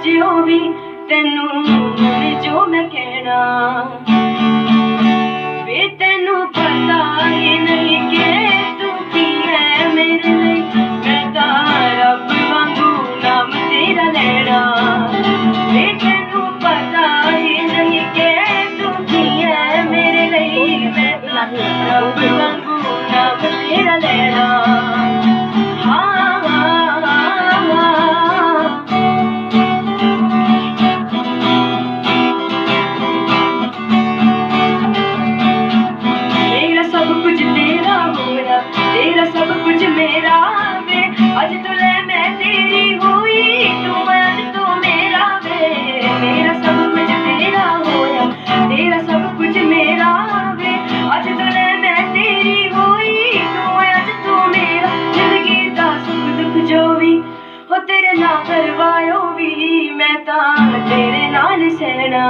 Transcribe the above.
जो भी तेनू जो मैं कहना वे तेनू पता ही नहीं कि तू की है मेरे लिए। मैं तां रब वांगू नाम तेरा लेना वे तेनू पता ही नहीं कि तू की है मेरे लिए। मैं तां रब वांगू नाम तेरा लेना। तेरा सब कुछ मेरा वे अज तो ले मैं तेरी हुई तू अज तो मेरा वे। मेरा सब कुछ तेरा होया तेरा सब कुछ मेरा वे अज तो ले मैं तेरी हुई तू अज तो मेरा। जिंदगी दा सुख दुख जो भी हो तेरे नाल करवायो भी मैं तां तेरे नाल सहना।